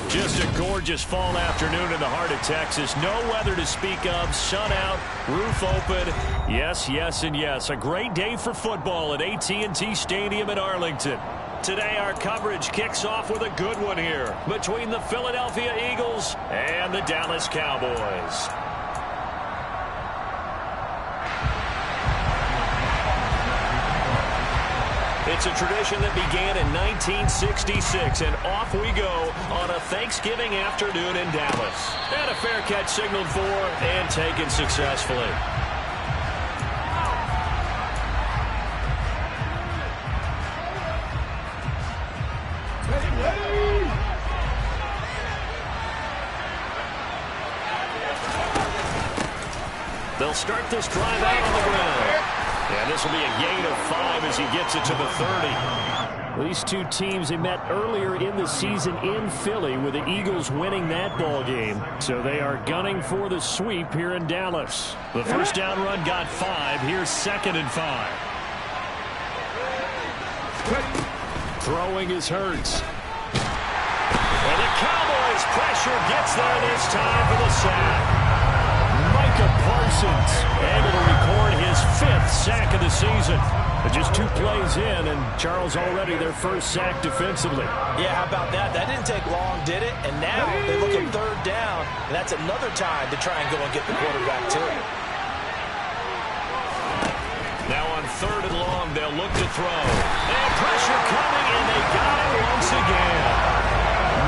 Just a gorgeous fall afternoon in the heart of Texas. No weather to speak of. Sun out, roof open. Yes, yes, and yes. A great day for football at AT&T Stadium in Arlington. Today our coverage kicks off with a good one here between the Philadelphia Eagles and the Dallas Cowboys. It's a tradition that began in 1966, and off we go on a Thanksgiving afternoon in Dallas. And a fair catch signaled for and taken successfully. They'll start this drive out on the ground. And this will be a gain of 5 as he gets it to the 30. These two teams, they met earlier in the season in Philly with the Eagles winning that ball game. So they are gunning for the sweep here in Dallas. The first down run got 5. Here's 2nd and 5. Throwing is Hurts. And the Cowboys pressure gets there this time for the sack. Parsons able to record his 5th sack of the season. But just 2 plays in, and Charles already their first sack defensively. Yeah, how about that? That didn't take long, did it? And now they look at 3rd down, and that's another time to try and go and get the quarterback too. Now on 3rd and long, they'll look to throw. And pressure coming, and they got it once again.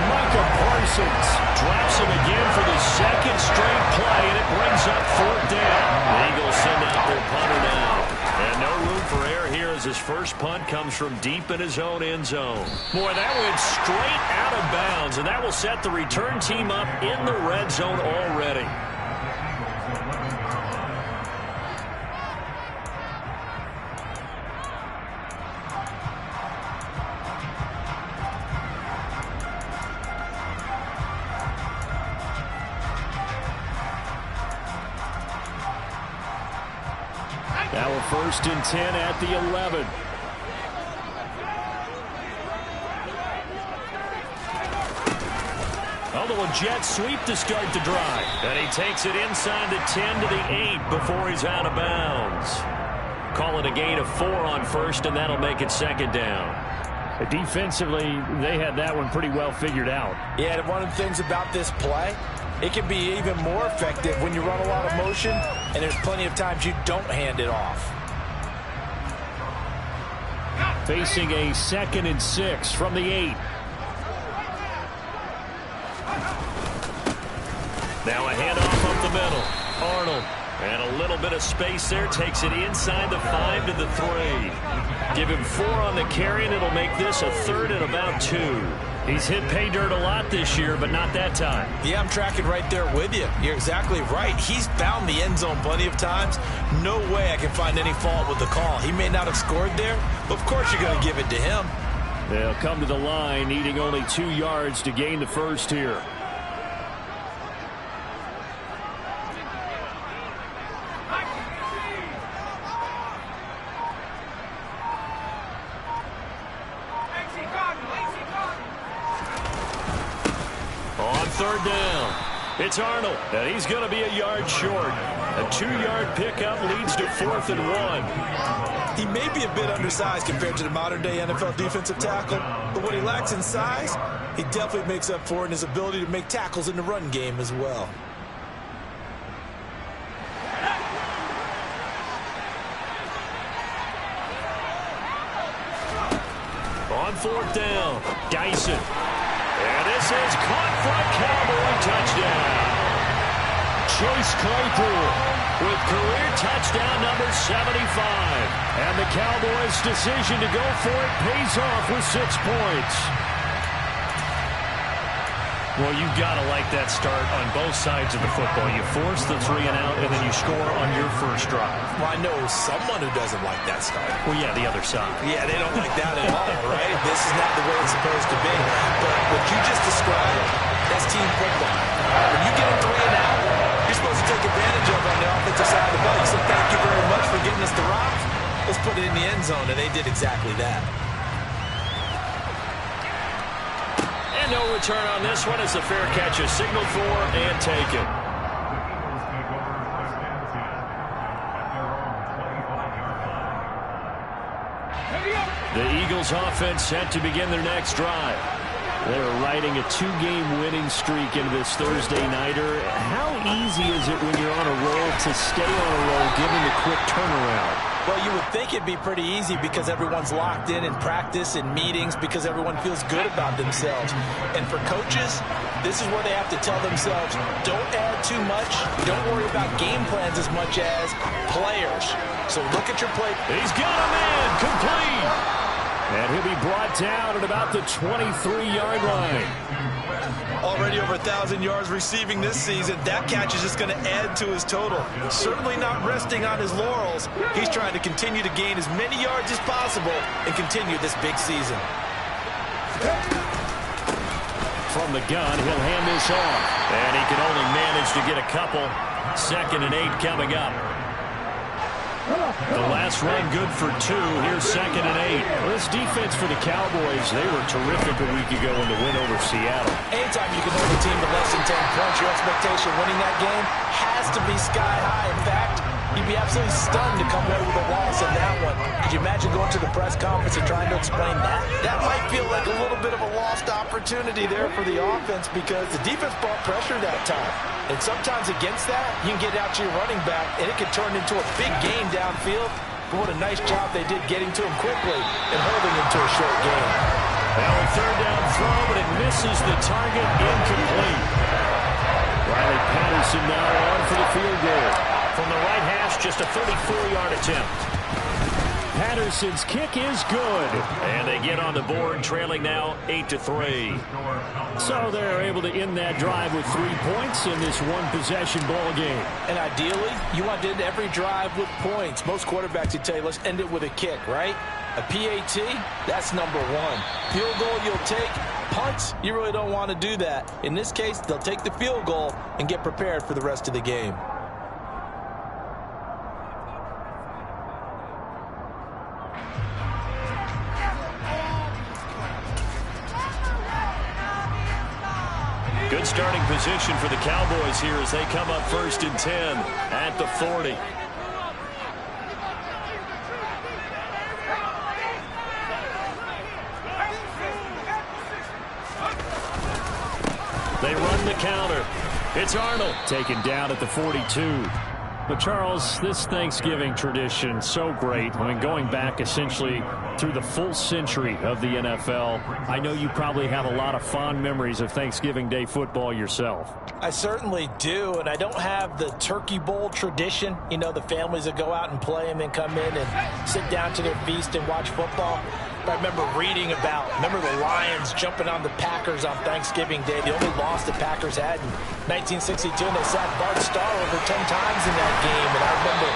Micah Parsons drops him again for the 2nd straight play, and it brings up 4th down. The Eagles send out their punter now. And no room for error here as his first punt comes from deep in his own end zone. Boy, that went straight out of bounds, and that will set the return team up in the red zone already. Now a 1st and 10 at the 11. Although a jet sweep to start the drive. And he takes it inside the 10 to the 8 before he's out of bounds. Call it a gain of 4 on 1st, and that'll make it 2nd down. Defensively, they had that one pretty well figured out. Yeah, and one of the things about this play, it can be even more effective when you run a lot of motion, and there's plenty of times you don't hand it off. Facing a 2nd and 6 from the 8. Now a handoff up the middle. Arnold. And a little bit of space there. Takes it inside the 5 to the 3. Give him 4 on the carry, and it'll make this a 3rd and about 2. He's hit pay dirt a lot this year, but not that time. Yeah, I'm tracking right there with you. You're exactly right. He's found the end zone plenty of times. No way I can find any fault with the call. He may not have scored there, but of course you're going to give it to him. They'll come to the line, needing only 2 yards to gain the first here. On 3rd down, it's Arnold, and he's going to be a yard short. A 2-yard pickup leads to 4th and 1. He may be a bit undersized compared to the modern-day NFL defensive tackle, but what he lacks in size, he definitely makes up for in his ability to make tackles in the run game as well. On 4th down, Dyson. And this is caught for a Cowboy touchdown. Chase Claypool with career touchdown number 75. And the Cowboys' decision to go for it pays off with 6 points. Well, you've got to like that start on both sides of the football. You force the 3 and out, and then you score on your first drive. Well, I know someone who doesn't like that start. Well, yeah, the other side. Yeah, they don't like that at all, right? This is not the way it's supposed to be. But what you just described, that's team football. When you get a 3 and out, you're supposed to take advantage of it on the offensive side of the ball. You say, thank you very much for getting us the rock. Let's put it in the end zone, and they did exactly that. And no return on this one as the fair catch is signaled for and taken. The Eagles offense set to begin their next drive. They're riding a 2-game winning streak into this Thursday nighter. How easy is it when you're on a roll to stay on a roll given the quick turnaround? Well, you would think it'd be pretty easy because everyone's locked in practice and meetings because everyone feels good about themselves. And for coaches, this is where they have to tell themselves, don't add too much. Don't worry about game plans as much as players. So look at your play. He's got a man complete. And he'll be brought down at about the 23-yard line. Already over 1,000 yards receiving this season. That catch is just going to add to his total. Certainly not resting on his laurels. He's trying to continue to gain as many yards as possible and continue this big season. From the gun, he'll hand this off. And he can only manage to get a couple. 2nd and 8 coming up. The last run good for 2. Here's 2nd and 8. Well, this defense for the Cowboys, they were terrific a week ago in the win over Seattle. Anytime you can hold a team to less than 10 points, your expectation winning that game has to be sky high. In fact, you'd be absolutely stunned to come away with a loss in that one. Could you imagine going to the press conference and trying to explain that? That might feel like a little bit of a lost opportunity there for the offense because the defense brought pressure that time. And sometimes against that, you can get out to your running back, and it can turn into a big gain downfield. But what a nice job they did getting to him quickly and holding him to a short gain. Now a 3rd down throw, but it misses the target, incomplete. Riley Patterson now on for the field goal. From the right hash, just a 34-yard attempt. Patterson's kick is good. And they get on the board, trailing now 8-3. So they're able to end that drive with 3 points in this one-possession ball game. And ideally, you want to end every drive with points. Most quarterbacks would tell you, let's end it with a kick, right? A PAT, that's number 1. Field goal you'll take. Punts, you really don't want to do that. In this case, they'll take the field goal and get prepared for the rest of the game. Good starting position for the Cowboys here as they come up 1st and 10 at the 40. They run the counter. It's Arnold taken down at the 42. But, Charles, this Thanksgiving tradition, so great. I mean, going back essentially through the full century of the NFL, I know you probably have a lot of fond memories of Thanksgiving Day football yourself. I certainly do, and I don't have the Turkey Bowl tradition. You know, the families that go out and play and then come in and sit down to their feast and watch football. I remember reading remember the Lions jumping on the Packers on Thanksgiving Day. The only loss the Packers had in 1962, and they sacked Bart Starr over 10 times in that game. And I remember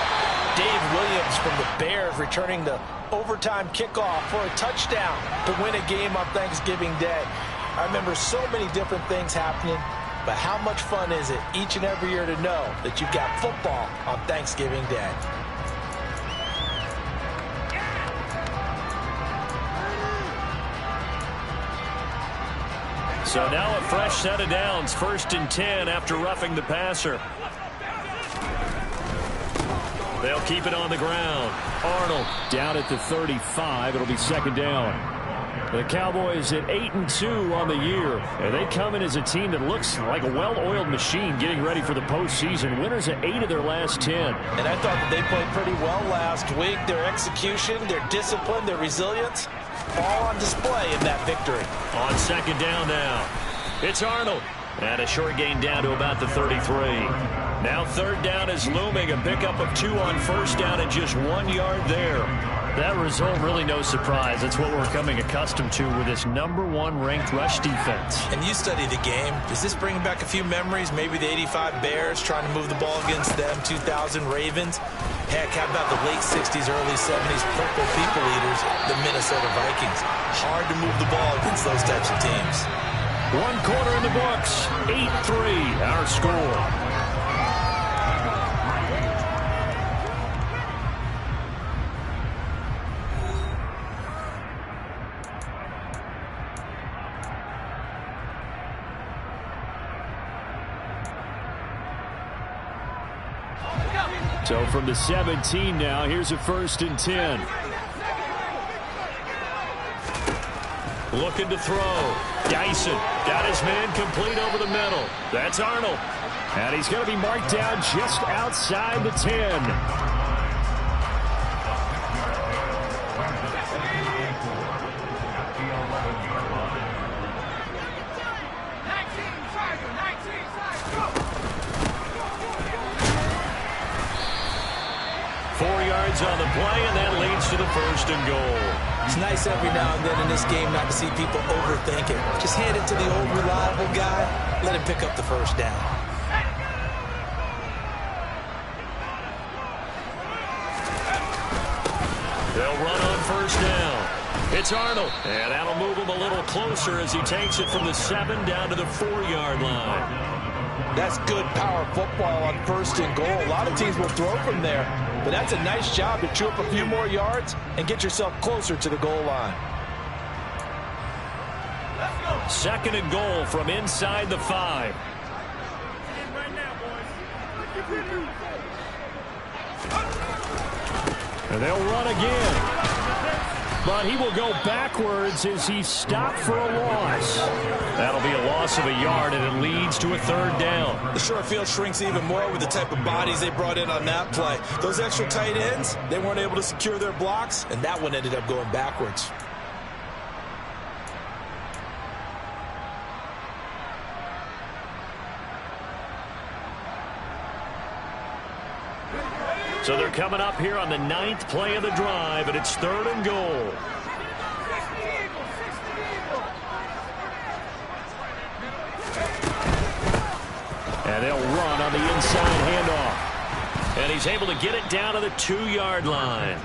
Dave Williams from the Bears returning the overtime kickoff for a touchdown to win a game on Thanksgiving Day. I remember so many different things happening, but how much fun is it each and every year to know that you've got football on Thanksgiving Day? So now a fresh set of downs, 1st and 10 after roughing the passer. They'll keep it on the ground. Arnold down at the 35. It'll be 2nd down. The Cowboys at 8-2 on the year. And they come in as a team that looks like a well-oiled machine getting ready for the postseason. Winners at 8 of their last 10. And I thought that they played pretty well last week. Their execution, their discipline, their resilience, all on display in that victory. On 2nd down now. It's Arnold. And a short gain down to about the 33. Now 3rd down is looming. A pickup of 2 on 1st down and just 1 yard there. That result really no surprise. That's what we're coming accustomed to with this #1 ranked rush defense. And you study the game. Does this bring back a few memories? Maybe the 85 Bears trying to move the ball against them, 2000 Ravens. Heck, how about the late 60s, early 70s Purple People Eaters, the Minnesota Vikings? Hard to move the ball against those types of teams. 1 quarter in the books. 8-3, our score. So from the 17 now, here's a 1st and 10. Looking to throw. Dyson got his man complete over the middle. That's Arnold. And he's going to be marked down just outside the 10. On the play, and that leads to the 1st and goal. It's nice every now and then in this game not to see people overthink it. Just hand it to the old reliable guy. Let him pick up the 1st down. They'll run on 1st down. It's Arnold, and that'll move him a little closer as he takes it from the 7 down to the 4-yard line. That's good power football on 1st and goal. A lot of teams will throw from there. But that's a nice job to chew up a few more yards and get yourself closer to the goal line. 2nd and goal from inside the 5. And they'll run again. But he will go backwards as he's stopped for a loss. That'll be a loss of a yard, and it leads to a 3rd down. The short field shrinks even more with the type of bodies they brought in on that play. Those extra tight ends, they weren't able to secure their blocks, and that one ended up going backwards. So they're coming up here on the 9th play of the drive, and it's 3rd and goal. And they'll run on the inside handoff. And he's able to get it down to the 2-yard line.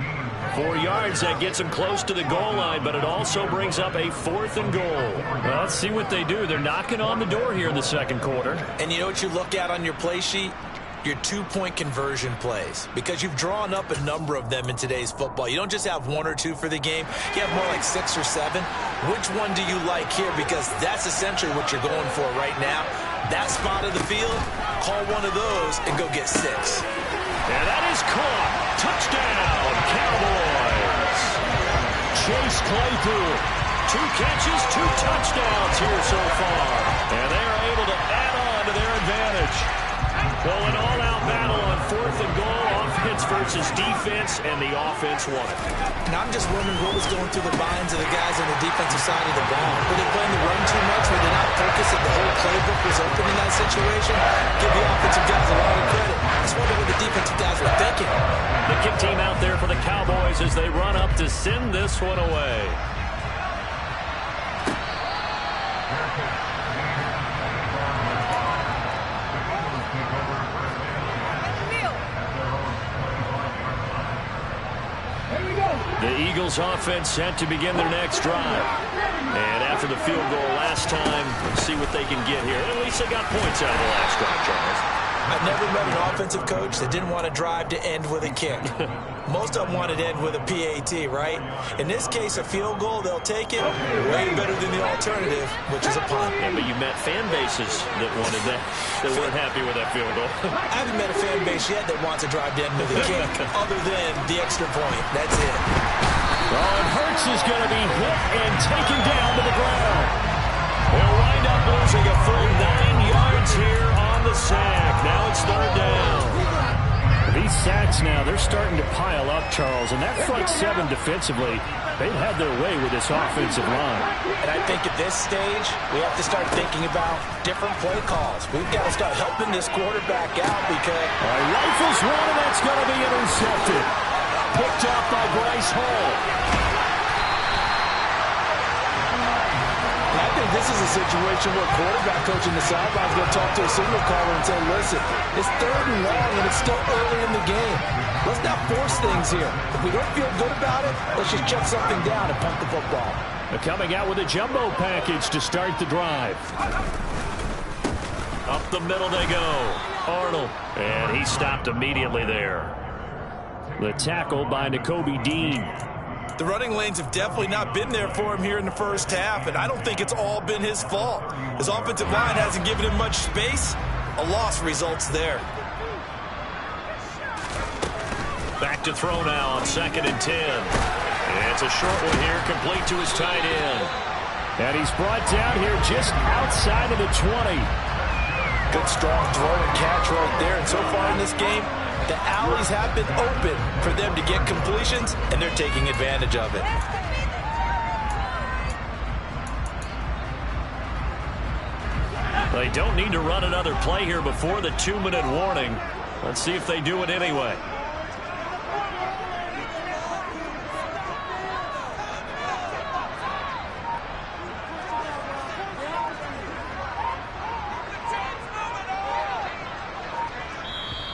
4 yards, that gets him close to the goal line, but it also brings up a 4th and goal. Well, let's see what they do. They're knocking on the door here in the 2nd quarter. And you know what you look at on your play sheet? Your 2-point conversion plays, because you've drawn up a number of them in today's football. You don't just have 1 or 2 for the game. You have more like 6 or 7. Which one do you like here? Because that's essentially what you're going for right now. That spot of the field, call one of those and go get 6. And that is caught. Touchdown, Cowboys. Chase Claypool. 2 catches, 2 touchdowns here so far. And they are able to add on to their advantage. Well, an all-out battle on 4th and goal, offense versus defense, and the offense won it. Now, I'm just wondering what was going through the minds of the guys on the defensive side of the ball. Were they playing the run too much? Were they not focused that the whole playbook was open in that situation? Give the offensive guys a lot of credit. I just wonder what the defensive guys were thinking. The kick team out there for the Cowboys as they run up to send this one away. The Eagles offense set to begin their next drive. And after the field goal last time, let's see what they can get here. At least they got points out of the last drive, Charles. I've never met an offensive coach that didn't want to drive to end with a kick. Most of them wanted to end with a PAT, right? In this case, a field goal, they'll take it way better than the alternative, which is a punt. Yeah, but you met fan bases that wanted that, that weren't happy with that field goal. I haven't met a fan base yet that wants to drive to end with a kick, other than the extra point. That's it. Oh, and Hurts is going to be hit and taken down to the ground. They'll wind up losing a full 9 yards here on the sack. Now it's 3rd down. These sacks now, they're starting to pile up, Charles. And that front 7 defensively, they've had their way with this offensive line. And I think at this stage, we have to start thinking about different play calls. We've got to start helping this quarterback out because... All right, rifles one, and that's going to be intercepted. Picked up by Bryce Hall. I think this is a situation where quarterback coach in the sideline is going to talk to a signal caller and say, listen, it's 3rd and long and it's still early in the game. Let's not force things here. If we don't feel good about it, let's just check something down and punt the football. They're coming out with a jumbo package to start the drive. Up the middle they go. Arnold. And he stopped immediately there. The tackle by Nakobe Dean. The running lanes have definitely not been there for him here in the first half, and I don't think it's all been his fault. His offensive line hasn't given him much space. A loss results there. back to throw now on 2nd and 10. It's a short one here, complete to his tight end. And he's brought down here just outside of the 20. Good strong throw and catch right there. And so far in this game, the alleys have been open for them to get completions, and they're taking advantage of it. They don't need to run another play here before the 2-minute warning. Let's see if they do it anyway.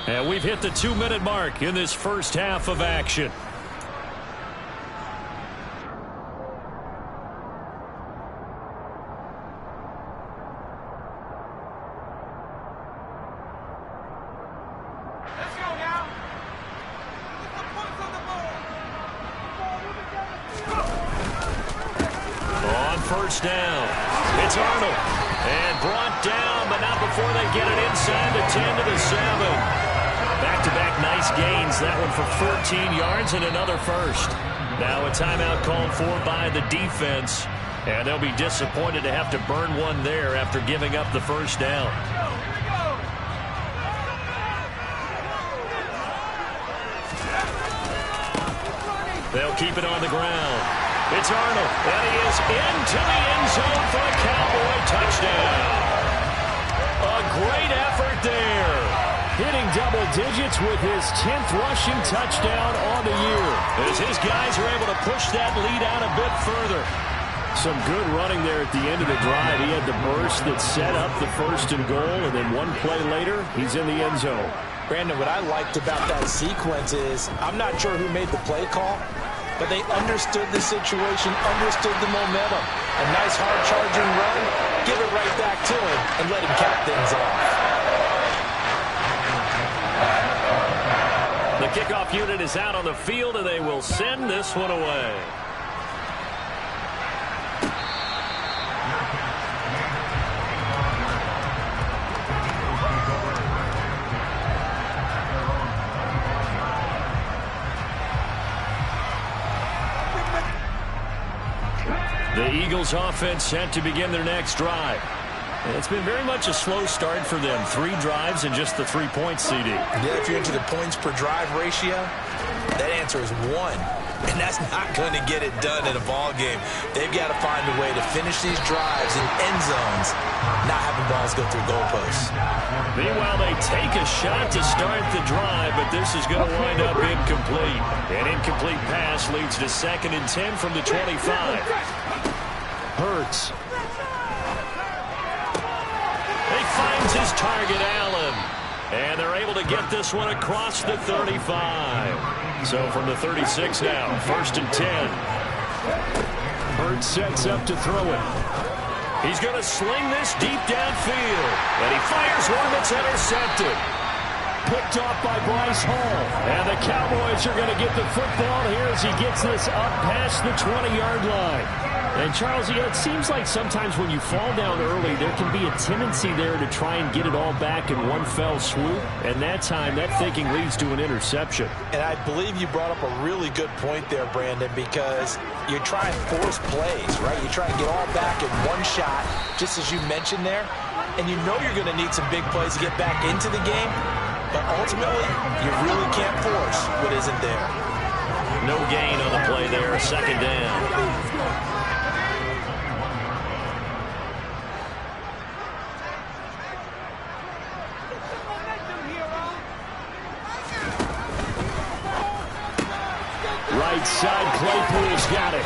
And we've hit the 2-minute mark in this first half of action. On first down, it's Arnold. And brought down, but not before they get it inside the 10 to the 7. Back-to-back nice gains. That one for 14 yards and another first. Now a timeout called for by the defense. And they'll be disappointed to have to burn one there after giving up the first down. They'll keep it on the ground. It's Arnold, and he is into the end zone for a Cowboy touchdown. A great effort there. Hitting double digits with his 10th rushing touchdown on the year. As his guys are able to push that lead out a bit further. Some good running there at the end of the drive. He had the burst that set up the 1st and goal, and then one play later, he's in the end zone. Brandon, what I liked about that sequence is I'm not sure who made the play call, but they understood the situation, understood the momentum. A nice hard-charging run, give it right back to him, and let him cap things off. The kickoff unit is out on the field, and they will send this one away. The Eagles offense set to begin their next drive. It's been very much a slow start for them. 3 drives and just the 3 points, CD. Yeah, if you're into the points per drive ratio, that answer is 1. And that's not going to get it done in a ball game. They've got to find a way to finish these drives in end zones, not having balls go through goalposts. Meanwhile, they take a shot to start the drive, but this is going to wind up incomplete. An incomplete pass leads to 2nd and 10 from the 25. Hurts. He finds his target, Allen. And they're able to get this one across the 35. So from the 36 now, 1st and 10. Hurts sets up to throw it. He's going to sling this deep downfield. And he fires one that's intercepted. Picked off by Bryce Hall. And the Cowboys are going to get the football here as he gets this up past the 20-yard line. And, Charles, it seems like sometimes when you fall down early, there can be a tendency there to try and get it all back in one fell swoop. And that time, that thinking leads to an interception. And I believe you brought up a really good point there, Brandon, because you're trying to force plays, right? You try and get all back in one shot, just as you mentioned there. And you know you're going to need some big plays to get back into the game. But ultimately, you really can't force what isn't there. No gain on the play there, 2nd down. Right side, Claypool's got it.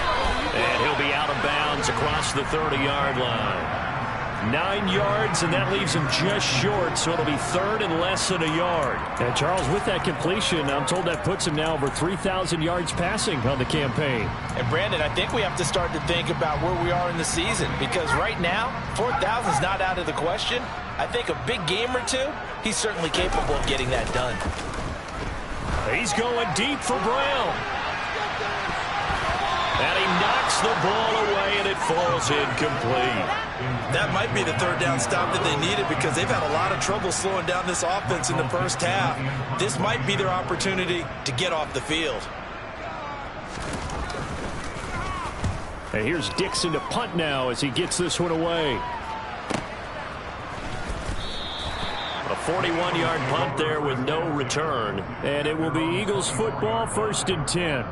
And he'll be out of bounds across the 30-yard line. 9 yards, and that leaves him just short, so it'll be 3rd and less than a yard. And, Charles, with that completion, I'm told that puts him now over 3,000 yards passing on the campaign. And, Brandon, I think we have to start to think about where we are in the season, because right now, 4,000 is not out of the question. I think a big game or two, he's certainly capable of getting that done. He's going deep for Brown. And he knocks the ball away, and it falls incomplete. That might be the third down stop that they needed because they've had a lot of trouble slowing down this offense in the first half. This might be their opportunity to get off the field. And here's Dixon to punt now as he gets this one away. A 41-yard punt there with no return. And it will be Eagles football, 1st and 10.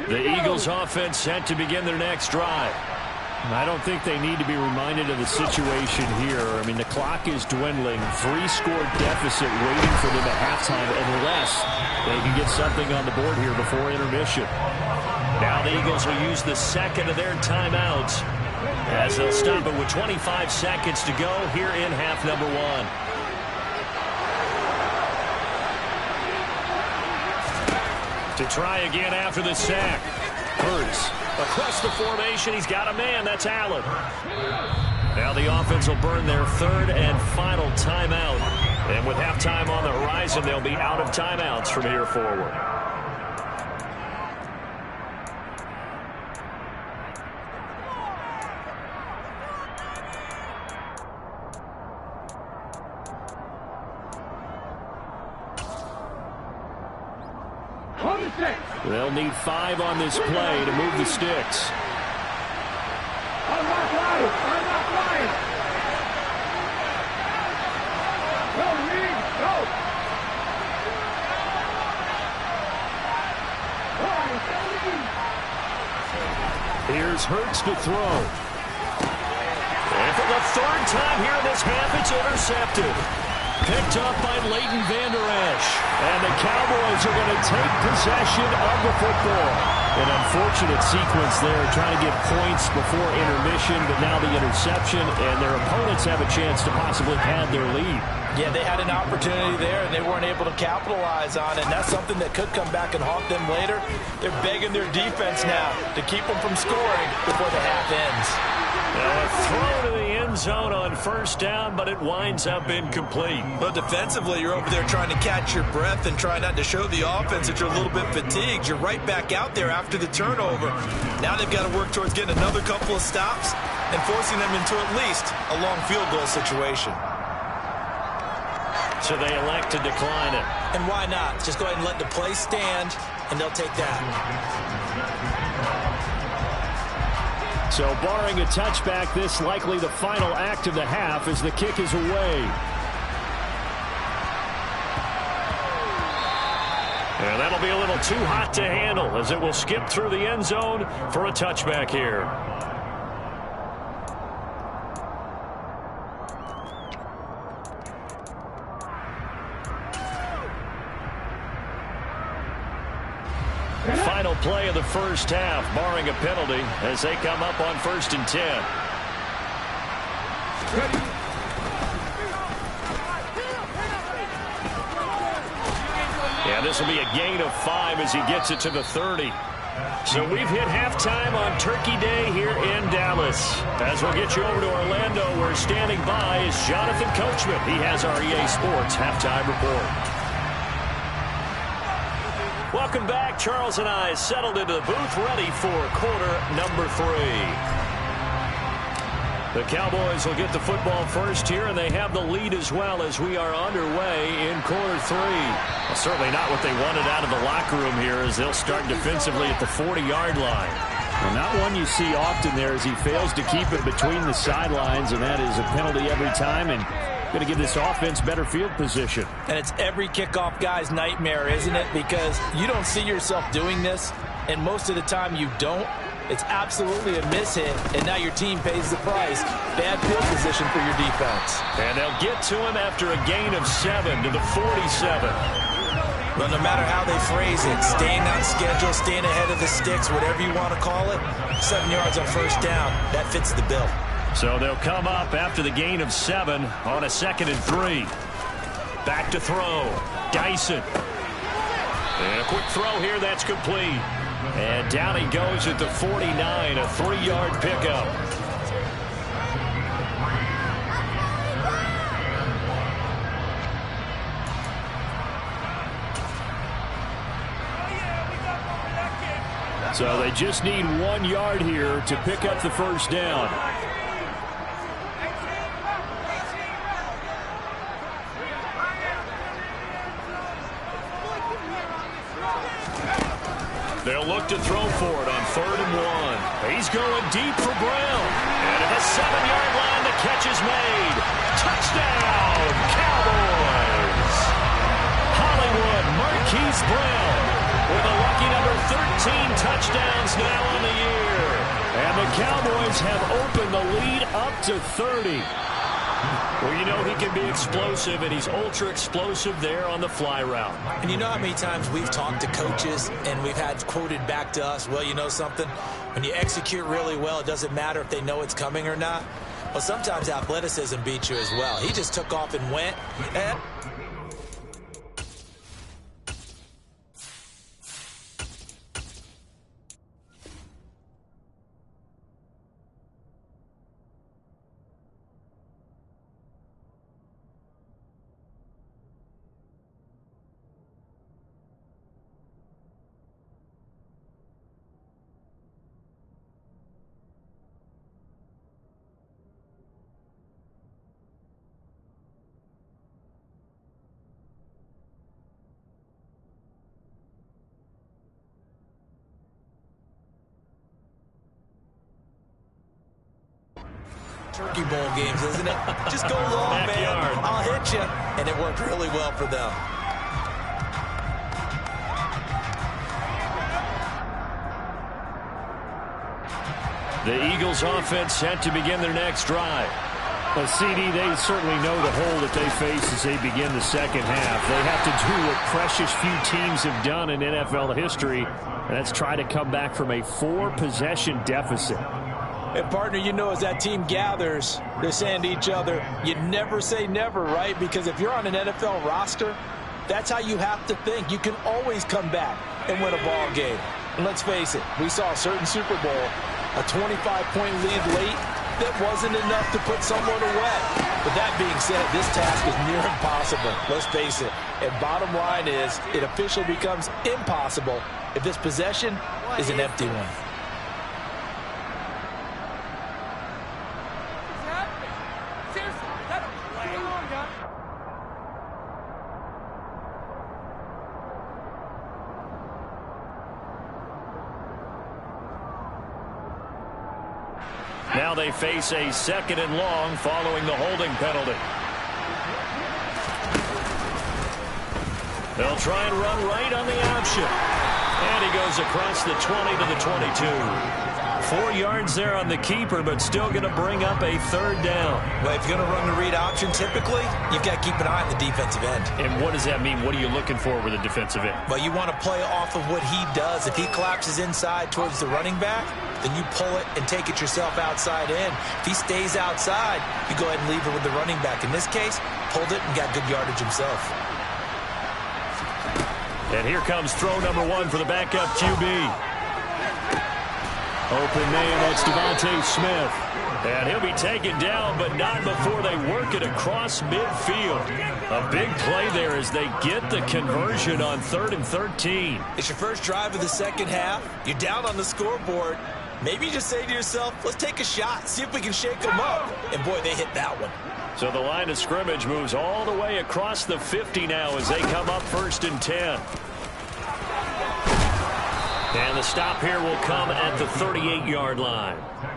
The Eagles offense set to begin their next drive. I don't think they need to be reminded of the situation here. I mean, the clock is dwindling. 3-score deficit waiting for them at halftime unless they can get something on the board here before intermission. Now the Eagles will use the second of their timeouts as they'll stop it with 25 seconds to go here in half number 1. To try again after the sack. Hurts across the formation. He's got a man. That's Allen. Now the offense will burn their third and final timeout. And with halftime on the horizon, they'll be out of timeouts from here forward. They'll need 5 on this play to move the sticks. Here's Hurts to throw. And for the third time here in this half, it's intercepted. Picked up by Leighton Vander Esch. And the Cowboys are going to take possession of the football. An unfortunate sequence there, trying to get points before intermission, but now the interception, and their opponents have a chance to possibly pad their lead. Yeah, they had an opportunity there, and they weren't able to capitalize on it, and that's something that could come back and haunt them later. They're begging their defense now to keep them from scoring before the half ends. A throw to the end zone on first down, but it winds up incomplete. But defensively, you're over there trying to catch your breath and try not to show the offense that you're a little bit fatigued. You're right back out there after the turnover. Now they've got to work towards getting another couple of stops and forcing them into at least a long field goal situation. So they elect to decline it. And why not? Just go ahead and let the play stand, and they'll take that. So barring a touchback, this likely the final act of the half as the kick is away. And that'll be a little too hot to handle as it will skip through the end zone for a touchback here. Final play of the first half, barring a penalty, as they come up on 1st and 10. Yeah, this will be a gain of 5 as he gets it to the 30. So we've hit halftime on Turkey Day here in Dallas. As we'll get you over to Orlando, where standing by is Jonathan Coachman. He has our EA Sports halftime report. Welcome back. Charles and I settled into the booth, ready for quarter number 3. The Cowboys will get the football first here, and they have the lead as well as we are underway in quarter 3. Well, certainly not what they wanted out of the locker room here as they'll start defensively at the 40-yard line. Well, not one you see often there as he fails to keep it between the sidelines, and that is a penalty every time, and going to give this offense better field position. And it's every kickoff guy's nightmare, isn't it? Because you don't see yourself doing this, and most of the time you don't. It's absolutely a mishit, and now your team pays the price. Bad field position for your defense. And they'll get to him after a gain of 7 to the 47. Well, no matter how they phrase it, staying on schedule, staying ahead of the sticks, whatever you want to call it, 7 yards on first down, that fits the bill. So they'll come up after the gain of 7 on a 2nd and 3. Back to throw. Dyson. And a quick throw here. That's complete. And down he goes at the 49. A 3-yard pickup. So they just need 1 yard here to pick up the first down. They'll look to throw for it on 3rd and 1. He's going deep for Brown. And at the 7-yard line, the catch is made. Touchdown, Cowboys! Hollywood Marquise Brown with a lucky number 13 touchdowns now on the year. And the Cowboys have opened the lead up to 30. Well, you know he can be explosive, and he's ultra-explosive there on the fly route. And you know how many times we've talked to coaches and we've had quoted back to us, well, you know something? When you execute really well, it doesn't matter if they know it's coming or not. Well, sometimes athleticism beats you as well. He just took off and went. Turkey Bowl games, isn't it? Just go long, man. I'll hit you. And it worked really well for them. The Eagles offense set to begin their next drive. Well, CD, they certainly know the hole that they face as they begin the second half. They have to do what precious few teams have done in NFL history, and that's try to come back from a 4-possession deficit. And, partner, you know, as that team gathers, they're saying to each other, you never say never, right? Because if you're on an NFL roster, that's how you have to think. You can always come back and win a ball game. And let's face it, we saw a certain Super Bowl, a 25-point lead late, that wasn't enough to put someone away. But that being said, this task is near impossible. Let's face it. And bottom line is, it officially becomes impossible if this possession is an empty one. Now they face a 2nd and long following the holding penalty. They'll try and run right on the option. And he goes across the 20 to the 22. 4 yards there on the keeper, but still going to bring up a 3rd down. Well, if you're going to run the read option, typically, you've got to keep an eye on the defensive end. And what does that mean? What are you looking for with a defensive end? Well, you want to play off of what he does. If he collapses inside towards the running back, then you pull it and take it yourself outside in. If he stays outside, you go ahead and leave it with the running back. In this case, pulled it and got good yardage himself. And here comes throw number 1 for the backup QB. Open man, that's Devontae Smith. And he'll be taken down, but not before they work it across midfield. A big play there as they get the conversion on 3rd and 13. It's your first drive of the second half. You're down on the scoreboard. Maybe you just say to yourself, let's take a shot, see if we can shake them up. And, boy, they hit that one. So the line of scrimmage moves all the way across the 50 now as they come up 1st and 10. And the stop here will come at the 38-yard line.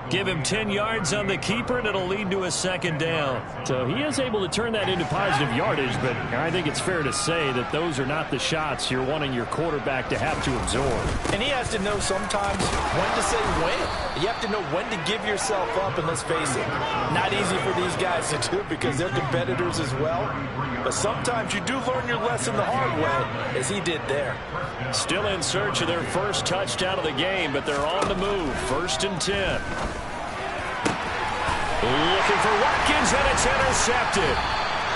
Give him 10 yards on the keeper, and it'll lead to a 2nd down. So he is able to turn that into positive yardage, but I think it's fair to say that those are not the shots you're wanting your quarterback to have to absorb. And he has to know sometimes when to say when. You have to know when to give yourself up, and let's face it, not easy for these guys to do because they're competitors as well. But sometimes you do learn your lesson the hard way, as he did there. Still in search of their first touchdown of the game, but they're on the move. 1st and 10. Looking for Watkins, and it's intercepted.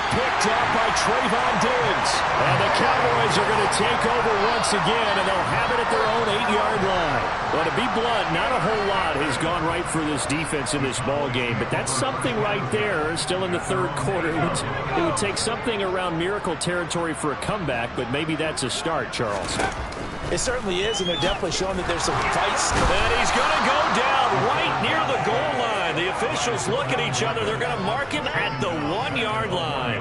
Picked up by Trayvon Diggs. And the Cowboys are going to take over once again, and they'll have it at their own 8-yard line. Well, to be blunt, not a whole lot has gone right for this defense in this ball game, but that's something right there. Still in the third quarter. It would take something around miracle territory for a comeback, but maybe that's a start, Charles. It certainly is, and they're definitely showing that there's some fights. And he's going to go down right near the goal line. The officials look at each other. They're going to mark him at the 1-yard line.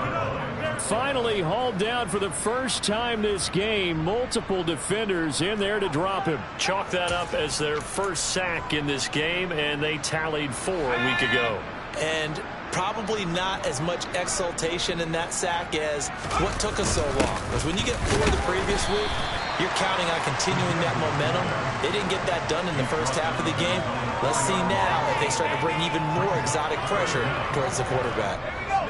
Finally hauled down for the first time this game. Multiple defenders in there to drop him. Chalk that up as their first sack in this game, and they tallied 4 a week ago. And probably not as much exultation in that sack as what took us so long. Because when you get 4 the previous week, you're counting on continuing that momentum. They didn't get that done in the first half of the game. Let's see now if they start to bring even more exotic pressure towards the quarterback.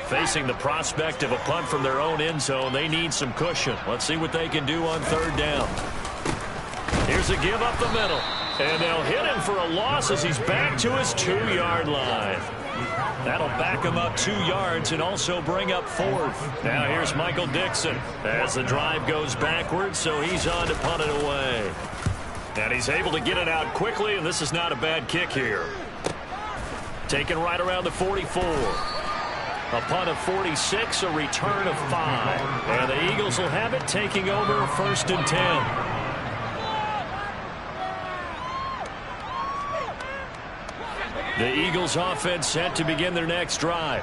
Facing the prospect of a punt from their own end zone, they need some cushion. Let's see what they can do on 3rd down. Here's a give up the middle. And they'll hit him for a loss as he's back to his 2-yard line. That'll back him up 2 yards and also bring up 4th. Now here's Michael Dixon as the drive goes backwards, so he's on to punt it away. And he's able to get it out quickly, and this is not a bad kick here. Taken right around the 44. A punt of 46, a return of 5. And the Eagles will have it, taking over 1st and 10. The Eagles offense set to begin their next drive.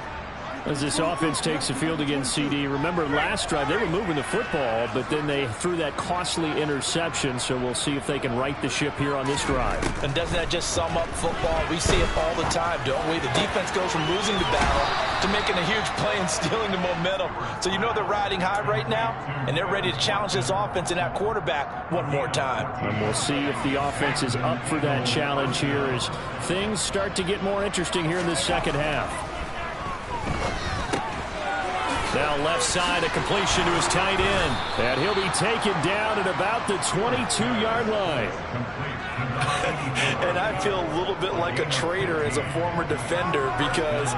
As this offense takes the field against CD, remember last drive they were moving the football, but then they threw that costly interception, so we'll see if they can right the ship here on this drive. And doesn't that just sum up football? We see it all the time, don't we? The defense goes from losing the battle to making a huge play and stealing the momentum. So you know they're riding high right now, and they're ready to challenge this offense and that quarterback one more time. And we'll see if the offense is up for that challenge here as things start to get more interesting here in this second half. Now left side, a completion to his tight end. And he'll be taken down at about the 22-yard line. And I feel a little bit like a traitor as a former defender because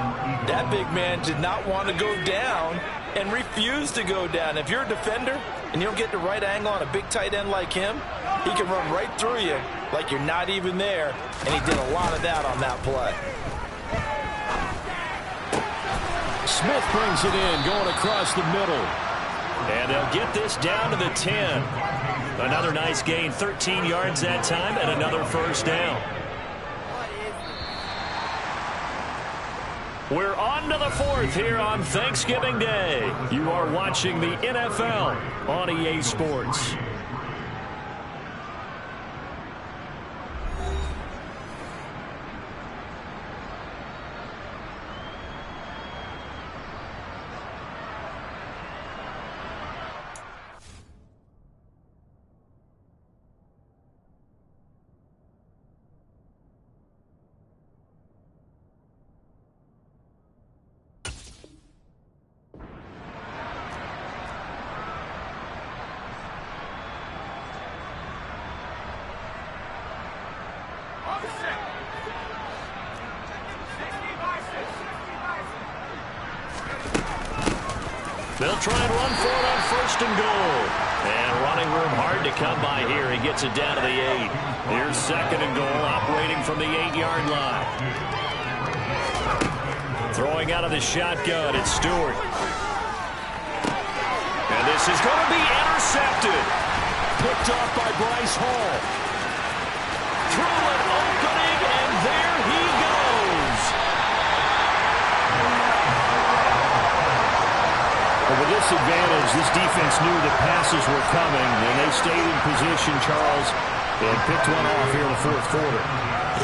that big man did not want to go down and refused to go down. If you're a defender and you don't get the right angle on a big tight end like him, he can run right through you like you're not even there. And he did a lot of that on that play. Smith brings it in, going across the middle. And they'll get this down to the 10. Another nice gain, 13 yards that time, and another 1st down. We're on to the 4th here on Thanksgiving Day. You are watching the NFL on EA Sports. They'll try and run for it on 1st and goal. And running room hard to come by here. He gets it down to the 8. Here's 2nd and goal, operating from the 8-yard line. Throwing out of the shotgun, it's Stewart. And this is going to be intercepted. Picked off by Bryce Hall. Through an opening, and there he goes. Well, with this advantage, this defense knew the passes were coming, and they stayed in position, Charles, and picked one off here in the 4th quarter.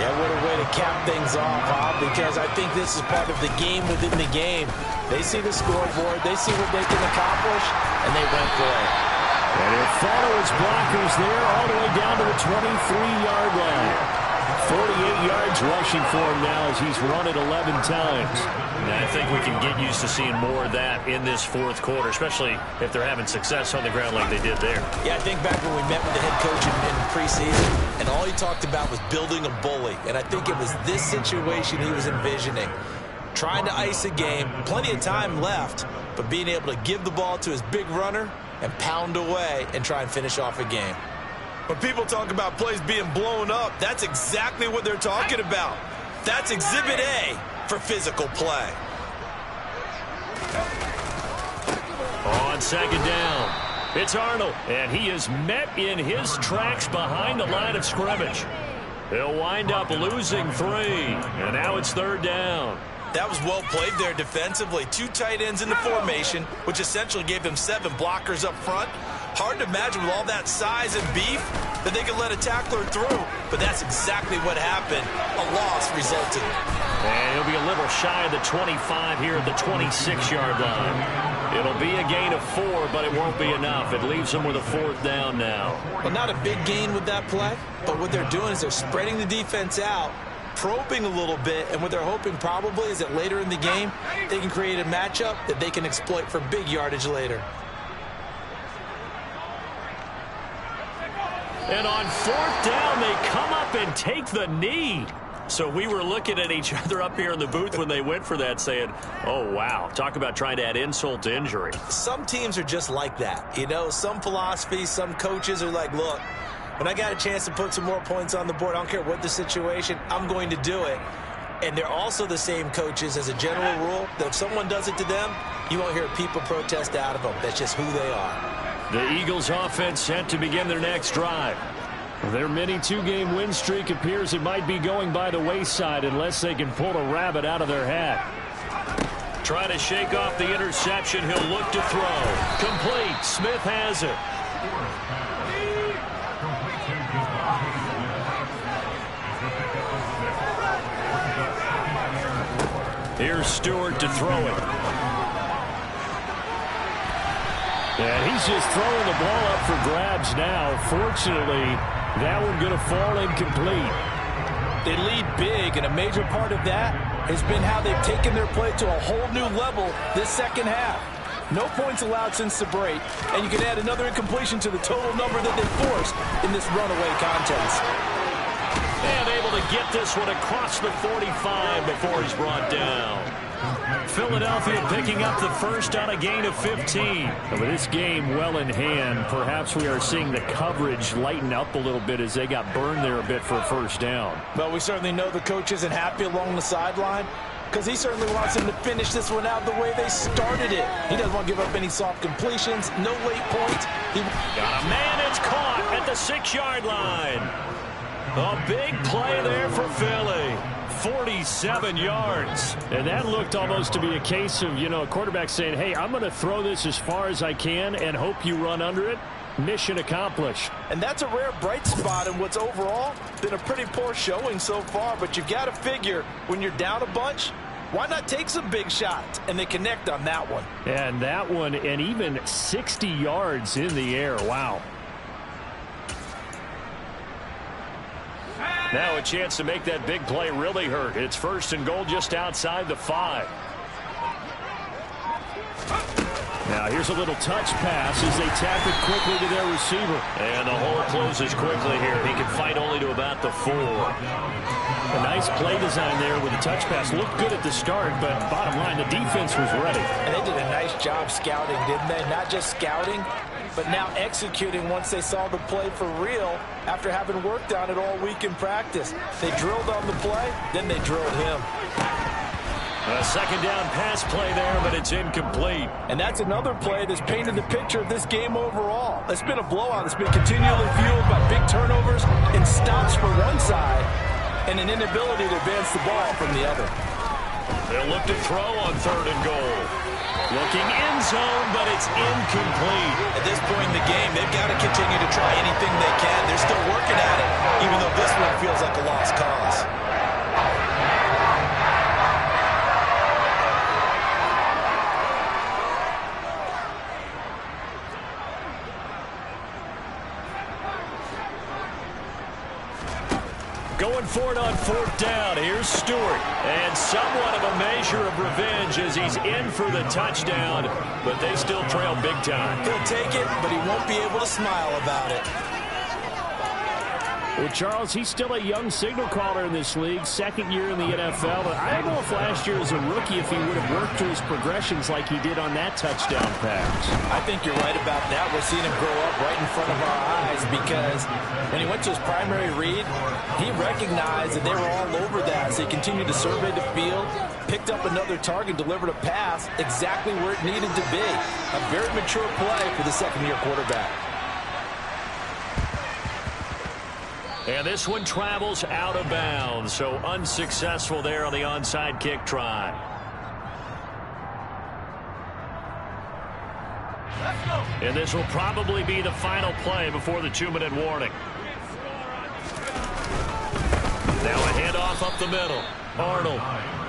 Yeah, what a way to cap things off, Bob, because I think this is part of the game within the game. They see the scoreboard, they see what they can accomplish, and they went for it. And he'll follow his blockers there all the way down to the 23-yard line. 48 yards rushing for him now as he's run it 11 times. And I think we can get used to seeing more of that in this 4th quarter, especially if they're having success on the ground like they did there. Yeah, I think back when we met with the head coach in preseason, and all he talked about was building a bully. And I think it was this situation he was envisioning. trying to ice a game, plenty of time left, but being able to give the ball to his big runner and pound away and try and finish off a game. When people talk about plays being blown up, that's exactly what they're talking about. That's Exhibit A for physical play. On second down, it's Arnold, and he is met in his tracks behind the line of scrimmage. He'll wind up losing 3, and now it's third down. That was well played there defensively. 2 tight ends in the formation, which essentially gave them 7 blockers up front. Hard to imagine with all that size and beef that they could let a tackler through, but that's exactly what happened. A loss resulted. And he'll be a little shy of the 25 here at the 26-yard line. It'll be a gain of 4, but it won't be enough. It leaves them with a 4th down now. Well, not a big gain with that play, but what they're doing is they're spreading the defense out, probing a little bit, and what they're hoping probably is that later in the game, they can create a matchup that they can exploit for big yardage later. And on 4th down, they come up and take the knee. So we were looking at each other up here in the booth when they went for that saying, oh, wow, talk about trying to add insult to injury. Some teams are just like that. You know, some philosophies, some coaches are like, look, when I got a chance to put some more points on the board, I don't care what the situation, I'm going to do it. And they're also the same coaches as a general rule that if someone does it to them, you won't hear people protest out of them. That's just who they are. The Eagles offense set to begin their next drive. Their mini 2-game win streak appears it might be going by the wayside unless they can pull a rabbit out of their hat. Trying to shake off the interception. He'll look to throw. Complete. Smith has it. Here's Stewart to throw it. And he's just throwing the ball up for grabs now. Fortunately, that one going to fall incomplete. They lead big, and a major part of that has been how they've taken their play to a whole new level this second half. No points allowed since the break, and you can add another incompletion to the total number that they forced in this runaway contest. And able to get this one across the 45 before he's brought down. Philadelphia picking up the first on a gain of 15. With this game well in hand, perhaps we are seeing the coverage lighten up a little bit as they got burned there a bit for a first down. Well, we certainly know the coach isn't happy along the sideline because he certainly wants them to finish this one out the way they started it. He doesn't want to give up any soft completions, no late points. Got a man, it's caught at the 6-yard line. A big play there for Philly. 47 yards. And that looked almost to be a case of, you know, a quarterback saying, hey, I'm going to throw this as far as I can and hope you run under it. Mission accomplished. And that's a rare bright spot in what's overall been a pretty poor showing so far. But you've got to figure when you're down a bunch, why not take some big shots? And they connect on that one. And that one, and even 60 yards in the air. Wow. Now a chance to make that big play really hurt. It's 1st and goal just outside the 5. Now here's a little touch pass as they tap it quickly to their receiver. And the hole closes quickly here. He can fight only to about the 4. A nice play design there with the touch pass. Looked good at the start, but bottom line, the defense was ready. And they did a nice job scouting, didn't they? Not just scouting, but now executing once they saw the play for real after having worked on it all week in practice. They drilled on the play, then they drilled him. A 2nd down pass play there, but it's incomplete. And that's another play that's painted the picture of this game overall. It's been a blowout. It's been continually fueled by big turnovers and stops for one side and an inability to advance the ball from the other. They'll look to throw on 3rd and goal. Looking end zone, but it's incomplete. At this point in the game, they've got to continue to try anything they can. They're still working at it, even though this one feels like a lost cause. Going for it on 4th down. Here's Stewart. And somewhat of a measure of revenge as he's in for the touchdown. But they still trail big time. He'll take it, but he won't be able to smile about it. Well, Charles, he's still a young signal caller in this league, second year in the NFL. But I don't know if last year as a rookie if he would have worked through his progressions like he did on that touchdown pass. I think you're right about that. We're seeing him grow up right in front of our eyes because when he went to his primary read, he recognized that they were all over that. So he continued to survey the field, picked up another target, delivered a pass exactly where it needed to be. A very mature play for the second-year quarterback. And this one travels out of bounds, so unsuccessful there on the onside kick try. And this will probably be the final play before the 2-minute warning. Now a handoff up the middle. Arnold.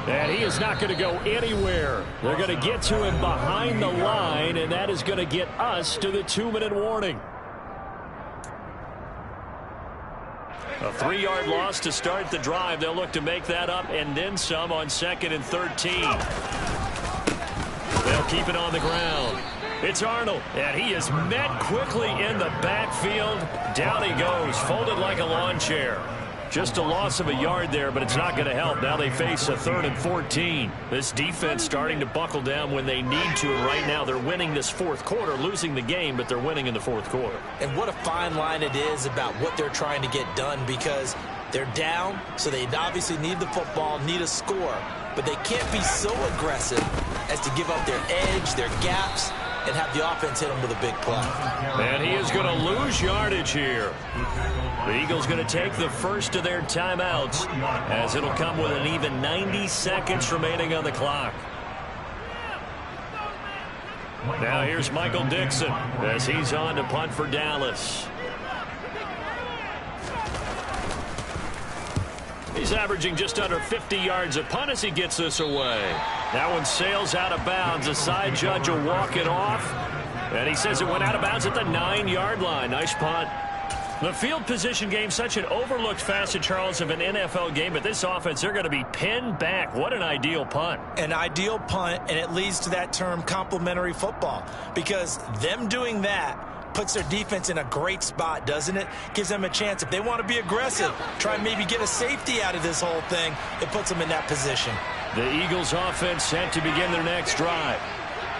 And he is not going to go anywhere. They're going to get to him behind the line, and that is going to get us to the 2-minute warning. A 3-yard loss to start the drive. They'll look to make that up and then some on 2nd and 13. They'll keep it on the ground. It's Arnold, and he is met quickly in the backfield. Down he goes, folded like a lawn chair. Just a loss of a yard there, but it's not going to help. Now they face a 3rd and 14. This defense starting to buckle down when they need to, and right now they're winning this fourth quarter, losing the game, but they're winning in the fourth quarter. And what a fine line it is about what they're trying to get done because they're down, so they obviously need the football, need a score, but they can't be so aggressive as to give up their edge, their gaps, and have the offense hit them with a big play. And he is going to lose yardage here. The Eagles going to take the first of their timeouts as it'll come with an even 90 seconds remaining on the clock. Now here's Michael Dixon as he's on to punt for Dallas. He's averaging just under 50 yards a punt as he gets this away. That one sails out of bounds. The side judge will walk it off. And he says it went out of bounds at the 9-yard line. Nice punt. The field position game, such an overlooked facet, Charles, of an NFL game. But this offense, they're going to be pinned back. What an ideal punt. An ideal punt, and it leads to that term complementary football. Because them doing that puts their defense in a great spot, doesn't it? Gives them a chance. If they want to be aggressive, try and maybe get a safety out of this whole thing, it puts them in that position. The Eagles offense set to begin their next drive.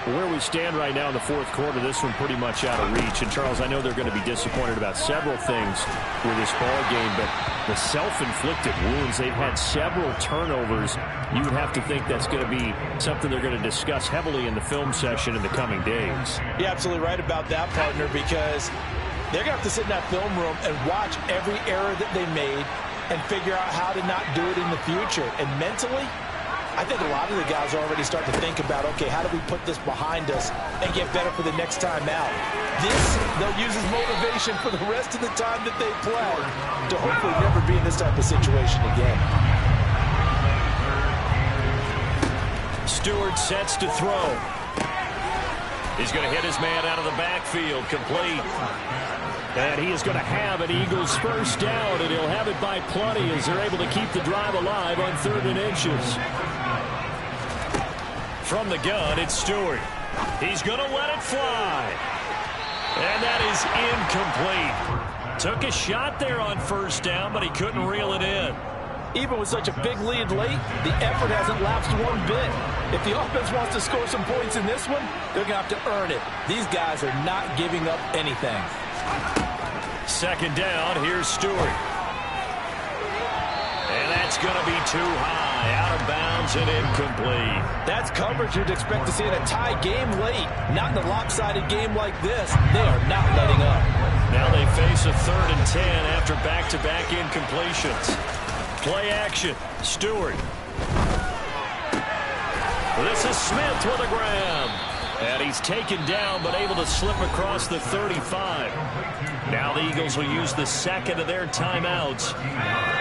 Where we stand right now in the fourth quarter, this one pretty much out of reach. And, Charles, I know they're going to be disappointed about several things with this ball game, but the self-inflicted wounds, they've had several turnovers. You would have to think that's going to be something they're going to discuss heavily in the film session in the coming days. You're absolutely right about that, partner, because they're going to have to sit in that film room and watch every error that they made and figure out how to not do it in the future. And mentally, I think a lot of the guys are already starting to think about, okay, how do we put this behind us and get better for the next time out? This, they'll use as motivation for the rest of the time that they play to hopefully never be in this type of situation again. Stewart sets to throw. He's going to hit his man out of the backfield, complete. And he is going to have an Eagles first down, and he'll have it by plenty as they're able to keep the drive alive on 3rd and inches. From the gun, it's Stewart. He's going to let it fly. And that is incomplete. Took a shot there on first down, but he couldn't reel it in. Even with such a big lead late, the effort hasn't lapsed one bit. If the offense wants to score some points in this one, they're going to have to earn it. These guys are not giving up anything. Second down, here's Stewart. And that's going to be too high, out of bounds and incomplete. That's coverage you'd expect to see in a tie game late. Not in a lopsided game like this. They are not letting up. Now they face a 3rd and 10 after back-to-back incompletions. Play action, Stewart. This is Smith with a grab. And he's taken down, but able to slip across the 35. Now the Eagles will use the second of their timeouts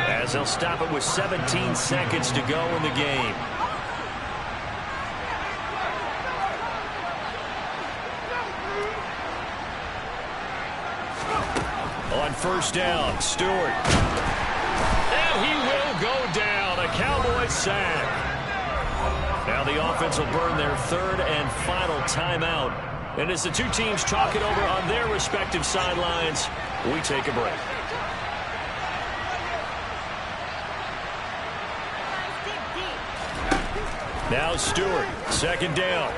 as they'll stop it with 17 seconds to go in the game. On first down, Stewart. And he will go down. A Cowboys sack. Now the offense will burn their 3rd and final timeout. And as the two teams talk it over on their respective sidelines, we take a break. Now Stewart, second down.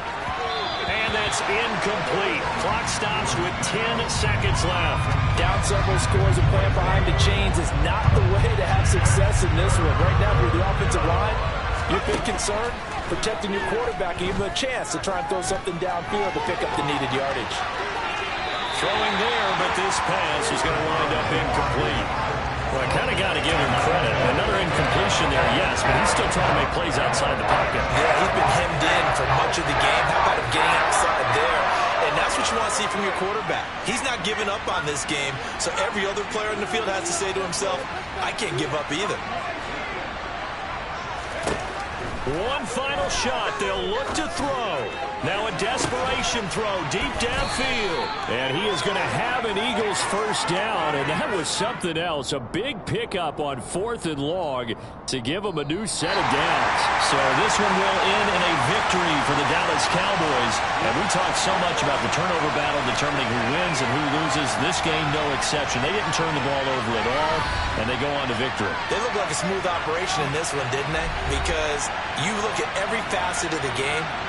And that's incomplete. Clock stops with 10 seconds left. Down several scores and playing behind the chains is not the way to have success in this one. Right now, for the offensive line, you're big concerned protecting your quarterback, and give him a chance to try and throw something downfield to pick up the needed yardage. Throwing there, but this pass is going to wind up incomplete. Well, I kind of got to give him credit. Another incompletion there, yes, but he's still trying to make plays outside the pocket. Yeah, he's been hemmed in for much of the game. How about him getting outside there? And that's what you want to see from your quarterback. He's not giving up on this game, so every other player in the field has to say to himself, I can't give up either. One final shot. They'll look to throw. Now a desperation throw deep downfield. And he is going to have an Eagles first down. And that was something else. A big pickup on 4th and long to give them a new set of downs. So this one will end in a victory for the Dallas Cowboys. And we talked so much about the turnover battle determining who wins and who loses. This game, no exception. They didn't turn the ball over at all, and they go on to victory. They look like a smooth operation in this one, didn't they? Because you look at every facet of the game,